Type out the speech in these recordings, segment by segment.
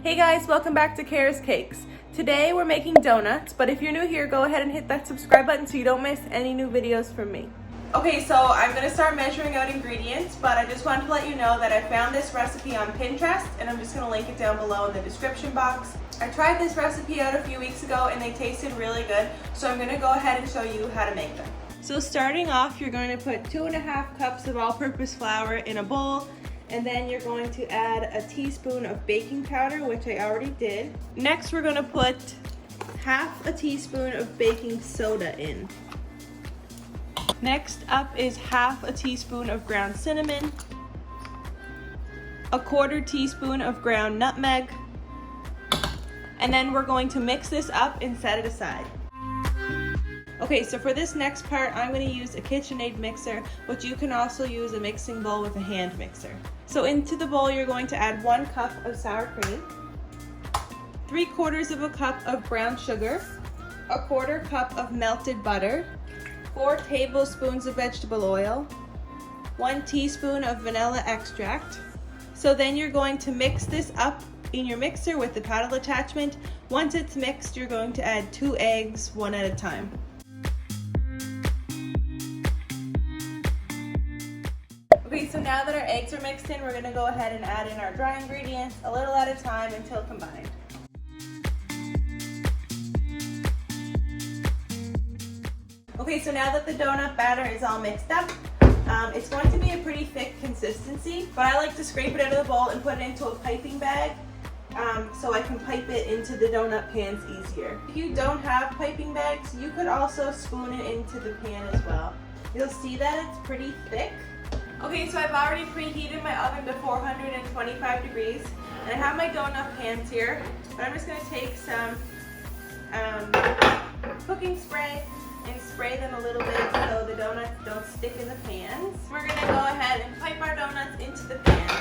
Hey guys, welcome back to Cara's Cakes. Today we're making donuts, but if you're new here, go ahead and hit that subscribe button so you don't miss any new videos from me. Okay, so I'm going to start measuring out ingredients, but I just wanted to let you know that I found this recipe on Pinterest, and I'm just going to link it down below in the description box. I tried this recipe out a few weeks ago and they tasted really good, so I'm going to go ahead and show you how to make them. So starting off, you're going to put 2.5 cups of all-purpose flour in a bowl. And then you're going to add a teaspoon of baking powder, which I already did. Next, we're going to put half a teaspoon of baking soda in. Next up is half a teaspoon of ground cinnamon, a 1/4 teaspoon of ground nutmeg, and then we're going to mix this up and set it aside. Okay, so for this next part, I'm going to use a KitchenAid mixer, but you can also use a mixing bowl with a hand mixer. So into the bowl, you're going to add 1 cup of sour cream, 3/4 of a cup of brown sugar, a 1/4 cup of melted butter, 4 tablespoons of vegetable oil, 1 teaspoon of vanilla extract. So then you're going to mix this up in your mixer with the paddle attachment. Once it's mixed, you're going to add 2 eggs, one at a time. Okay, so now that our eggs are mixed in, we're going to go ahead and add in our dry ingredients a little at a time until combined. Okay, so now that the donut batter is all mixed up, it's going to be a pretty thick consistency, but I like to scrape it out of the bowl and put it into a piping bag so I can pipe it into the donut pans easier. If you don't have piping bags, you could also spoon it into the pan as well. You'll see that it's pretty thick. Okay, so I've already preheated my oven to 425 degrees, and I have my donut pans here, but I'm just going to take some cooking spray and spray them a little bit so the donuts don't stick in the pans. We're going to go ahead and pipe our donuts into the pans.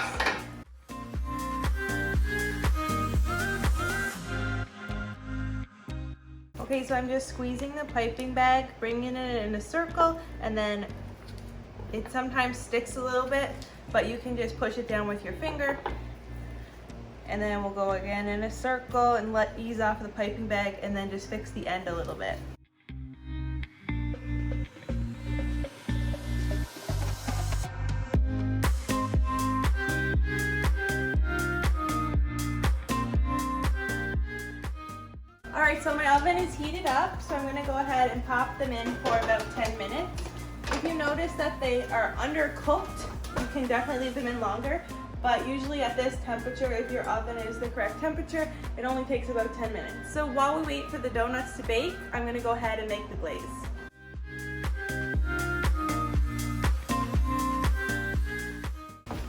Okay, so I'm just squeezing the piping bag, bringing it in a circle, and then it sometimes sticks a little bit, but you can just push it down with your finger. And then we'll go again in a circle and ease off the piping bag, and then just fix the end a little bit. Alright, so my oven is heated up, so I'm going to go ahead and pop them in for about 10 minutes. If you notice that they are undercooked, you can definitely leave them in longer, but usually at this temperature, if your oven is the correct temperature, it only takes about 10 minutes. So while we wait for the donuts to bake, I'm going to go ahead and make the glaze.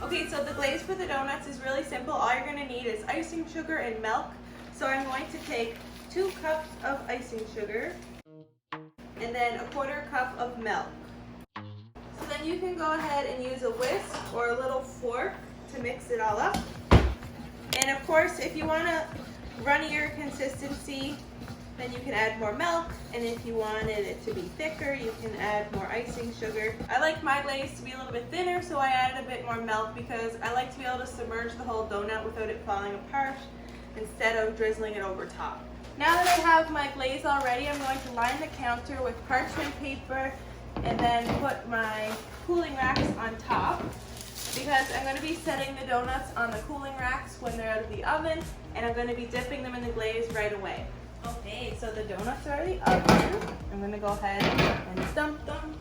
Okay, so the glaze for the donuts is really simple. All you're going to need is icing sugar and milk. So I'm going to take 2 cups of icing sugar and then a 1/4 cup of milk. So then you can go ahead and use a whisk or a little fork to mix it all up. And of course, if you want a runnier consistency, then you can add more milk. And if you wanted it to be thicker, you can add more icing sugar. I like my glaze to be a little bit thinner, so I added a bit more milk because I like to be able to submerge the whole donut without it falling apart instead of drizzling it over top. Now that I have my glaze all ready, I'm going to line the counter with parchment paper and then put my cooling racks on top, because I'm going to be setting the donuts on the cooling racks when they're out of the oven, and I'm going to be dipping them in the glaze right away. Okay, so the donuts are out of the oven. I'm going to go ahead and dump them.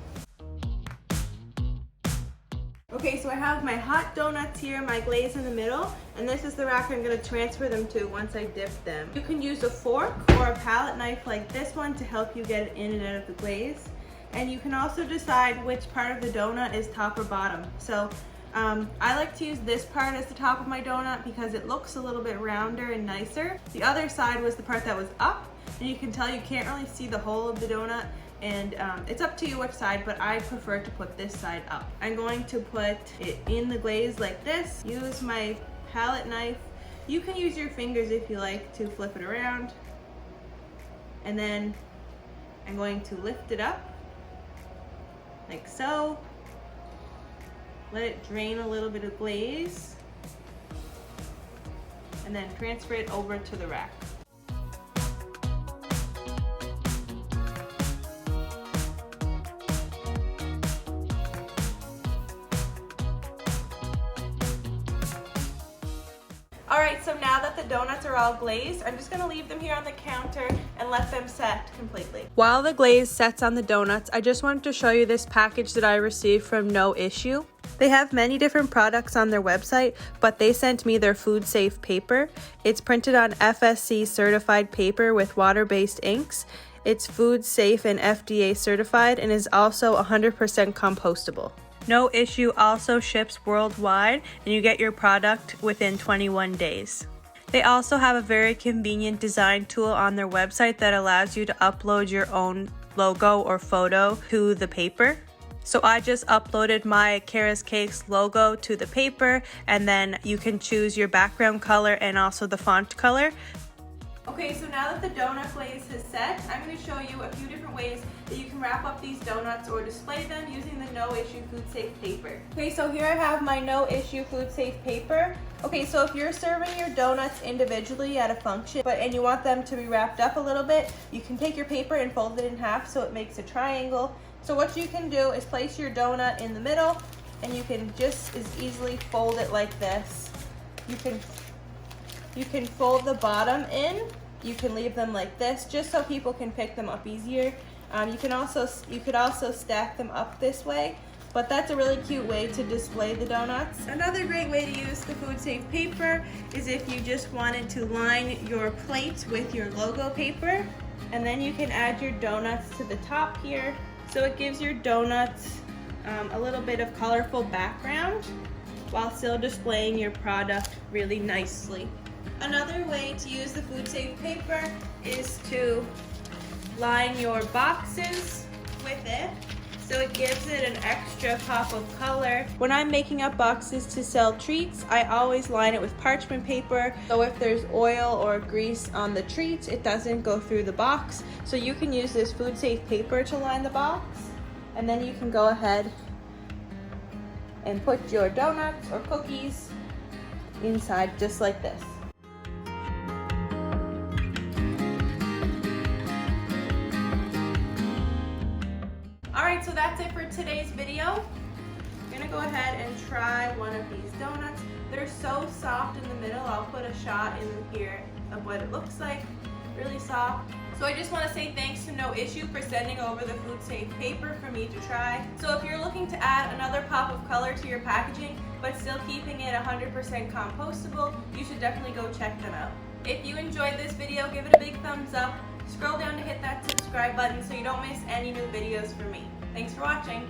Okay, so I have my hot donuts here, my glaze in the middle, and this is the rack I'm going to transfer them to once I dip them. You can use a fork or a palette knife like this one to help you get it in and out of the glaze. And you can also decide which part of the donut is top or bottom. So I like to use this part as the top of my donut because it looks a little bit rounder and nicer. The other side was the part that was up, and you can tell you can't really see the whole of the donut. And it's up to you which side, but I prefer to put this side up. I'm going to put it in the glaze like this, use my palette knife. You can use your fingers if you like to flip it around. And then I'm going to lift it up like so. Let it drain a little bit of glaze. and then transfer it over to the rack. Alright, so now that the donuts are all glazed, I'm just going to leave them here on the counter and let them set completely. While the glaze sets on the donuts, I just wanted to show you this package that I received from Noissue. They have many different products on their website, but they sent me their food safe paper. It's printed on FSC certified paper with water-based inks. It's food safe and FDA certified and is also 100% compostable. Noissue also ships worldwide, and you get your product within 21 days. They also have a very convenient design tool on their website that allows you to upload your own logo or photo to the paper. So I just uploaded my Cara's Cakes logo to the paper, and then you can choose your background color and also the font color. Okay, so now that the donut glaze has set, I'm going to show you a few different ways that you can wrap up these donuts or display them using the Noissue Food Safe paper. Okay, so here I have my Noissue Food Safe paper. Okay, so if you're serving your donuts individually at a function, and you want them to be wrapped up a little bit, you can take your paper and fold it in half so it makes a triangle. So what you can do is place your donut in the middle, and you can just as easily fold it like this. You can fold the bottom in. You can leave them like this, just so people can pick them up easier. You could also stack them up this way, but that's a really cute way to display the donuts. Another great way to use the food safe paper is if you just wanted to line your plates with your logo paper, and then you can add your donuts to the top here, so it gives your donuts a little bit of colorful background while still displaying your product really nicely. Another way to use the food safe paper is to line your boxes with it, so it gives it an extra pop of color. When I'm making up boxes to sell treats, I always line it with parchment paper, so if there's oil or grease on the treats, it doesn't go through the box. So you can use this food safe paper to line the box, and then you can go ahead and put your donuts or cookies inside just like this. Alright, so that's it for today's video. I'm going to go ahead and try one of these donuts. They're so soft in the middle. I'll put a shot in here of what it looks like. Really soft. So I just want to say thanks to Noissue for sending over the food safe paper for me to try. So if you're looking to add another pop of color to your packaging, but still keeping it 100% compostable, you should definitely go check them out. If you enjoyed this video, give it a big thumbs up. Scroll down to hit that subscribe button so you don't miss any new videos from me. Thanks for watching.